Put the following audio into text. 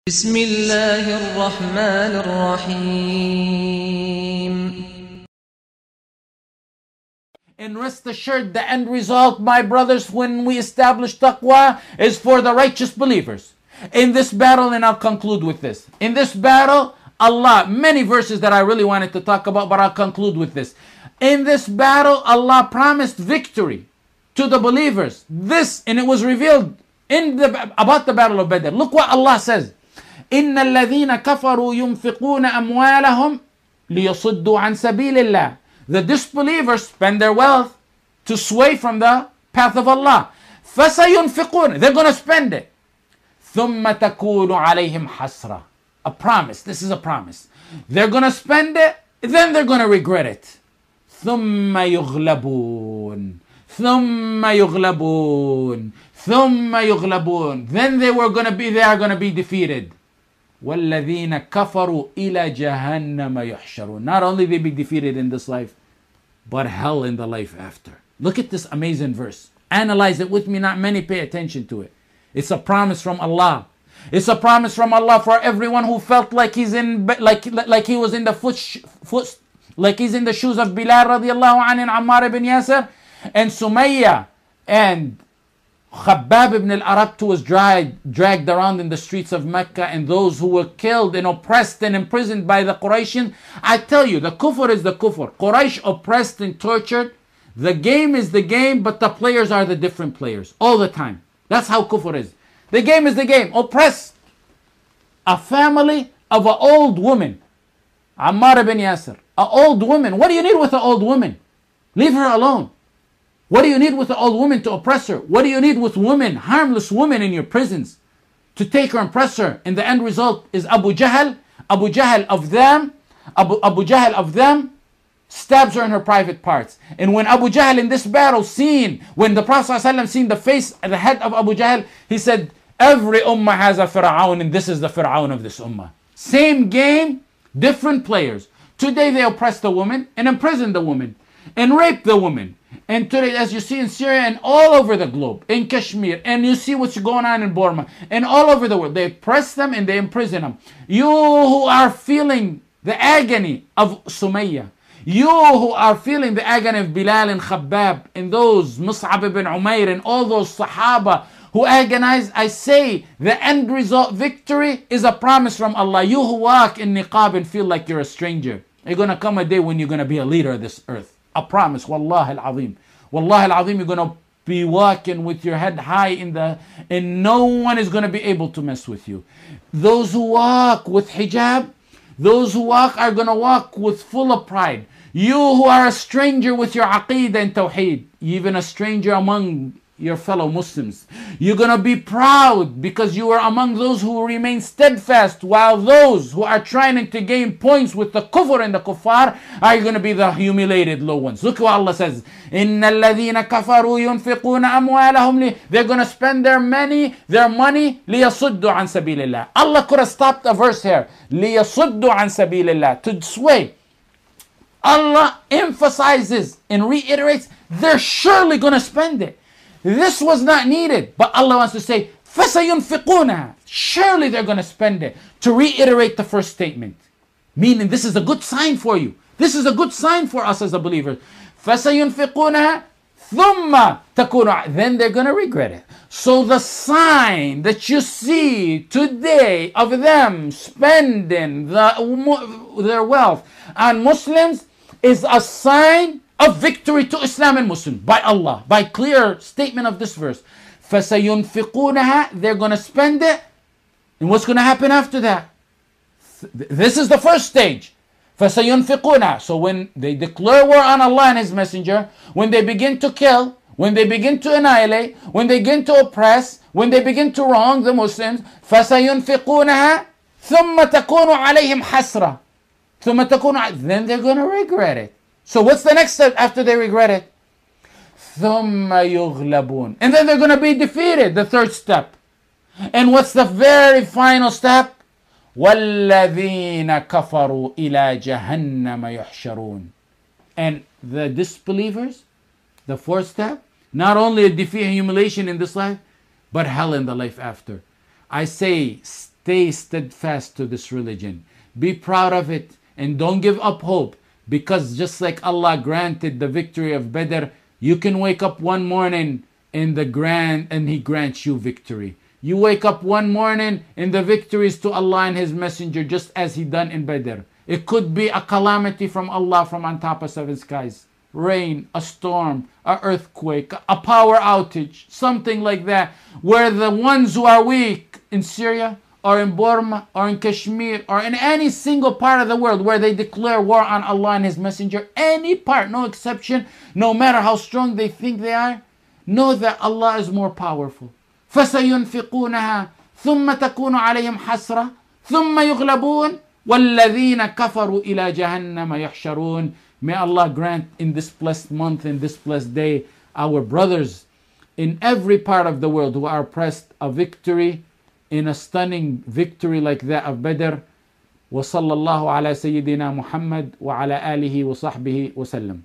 بسم الله الرحمن الرحيم. And rest assured, the end result, my brothers, when we establish taqwa, is for the righteous believers. In this battle, and I'll conclude with this. In this battle, Allah, many verses that I really wanted to talk about, but I'll conclude with this. In this battle, Allah promised victory to the believers. This, and it was revealed about the battle of Bedir. Look what Allah says. إن الذين كفروا ينفقون أموالهم ليصدوا عن سبيل الله. The disbelievers spend their wealth to sway from the path of Allah. فسينفقون, they're going to spend it. ثم تكون عليهم حسرة. A promise, this is a promise. They're going to spend it, then they're going to regret it. ثم يغلبون. ثم يغلبون. ثم يغلبون. Then they are going to be defeated. وَالَّذِينَ كَفَرُوا إِلَى جَهَنَّمَ يُحْشَرُونَ. Not only they be defeated in this life, but hell in the life after. Look at this amazing verse. Analyze it with me. Not many pay attention to it. It's a promise from Allah. It's a promise from Allah for everyone who felt like he's in, like he was in the like he's in the shoes of Bilal radiallahu anhu and Ammar ibn Yasir and Sumayya and Khabbab ibn al-Arat, who was dragged around in the streets of Mecca, and those who were killed and oppressed and imprisoned by the Quraysh. I tell you, the kufr is the kufr. Quraysh oppressed and tortured. The game is the game, but the players are the different players all the time. That's how kufr is. The game is the game. Oppress a family of an old woman. Ammar ibn Yasir. An old woman. What do you need with an old woman? Leave her alone. What do you need with an old woman to oppress her? What do you need with women, harmless women in your prisons, to take her and oppress her? And the end result is Abu Jahl of them stabs her in her private parts. And when Abu Jahl in this battle when the Prophet ﷺ seen the face and the head of Abu Jahl, he said, every ummah has a Fir'aun, and this is the Fir'aun of this ummah. Same game, different players. Today they oppress the woman and imprison the woman and rape the woman. And today, as you see in Syria and all over the globe, in Kashmir, and you see what's going on in Burma, and all over the world, they oppress them and they imprison them. You who are feeling the agony of Sumayya, you who are feeling the agony of Bilal and Khabbab, and those Mus'ab ibn Umair, and all those Sahaba who agonize, I say, the end result, victory, is a promise from Allah. You who walk in niqab and feel like you're a stranger, you're going to come a day when you're going to be a leader of this earth. A promise, wallahi al-azim. Wallahi al-azim, you're going to be walking with your head high and no one is going to be able to mess with you. Those who walk with hijab, those who walk are going to walk with full of pride. You who are a stranger with your aqeedah and tawheed, even a stranger among your fellow Muslims, you're going to be proud because you are among those who remain steadfast, while those who are trying to gain points with the kufr and the kuffar are going to be the humiliated low ones. Look what Allah says. إِنَّ الَّذِينَ كَفَرُوا يُنْفِقُونَ أَمْوَالَهُمْ They're going to spend their money لِيَصُدُّوا عَنْ سَبِيلِ اللَّهِ. Allah could have stopped a verse here. لِيَصُدُّوا عَنْ سَبِيلِ اللَّهِ, to sway. Allah emphasizes and reiterates, they're surely going to spend it. This was not needed, but Allah wants to say, فَسَيُنْفِقُونَهَا, surely they're going to spend it, to reiterate the first statement. Meaning, this is a good sign for you. This is a good sign for us as a believer. فَسَيُنْفِقُونَهَا ثُمَّ تَكُونُ, then they're going to regret it. So the sign that you see today of them spending their wealth on Muslims is a sign of victory to Islam and Muslims by Allah, by clear statement of this verse. فَسَيُنْفِقُونَهَا, they're going to spend it. And what's going to happen after that? This is the first stage. فَسَيُنْفِقُونَهَا. So when they declare war on Allah and His Messenger, when they begin to kill, when they begin to annihilate, when they begin to oppress, when they begin to wrong the Muslims, فَسَيُنْفِقُونَهَا ثُمَّ تَكُونُ عَلَيْهِمْ حَسْرَةً. Then they're going to regret it. So what's the next step after they regret it? ثُمَّ يُغْلَبُونَ. And then they're going to be defeated, the third step. And what's the very final step? وَالَّذِينَ كَفَرُوا إِلَى جَهَنَّمَ يُحْشَرُونَ. And the disbelievers, the fourth step, not only a defeat and humiliation in this life, but hell in the life after. I say, stay steadfast to this religion. Be proud of it and don't give up hope, because just like Allah granted the victory of Bedir, you can wake up one morning and He grants you victory. You wake up one morning and the victory is to Allah and His Messenger, just as He done in Bedir. It could be a calamity from Allah from on top of seven skies. Rain, a storm, an earthquake, a power outage, something like that, where the ones who are weak in Syria or in Burma or in Kashmir or in any single part of the world where they declare war on Allah and His Messenger, any part, no exception, no matter how strong they think they are, know that Allah is more powerful. فَسَيُنْفِقُونَهَا ثُمَّ تَكُونُ عَلَيْهِمْ حَسْرَةٌ ثُمَّ يُغْلَبُونَ وَالَّذِينَ كَفَرُوا إِلَى جَهَنَّمَ يَحْشَرُونَ. May Allah grant in this blessed month, in this blessed day, our brothers in every part of the world who are oppressed a victory, in a stunning victory like that of Badr. وصلى الله على سيدنا محمد وعلى آله وصحبه وسلم.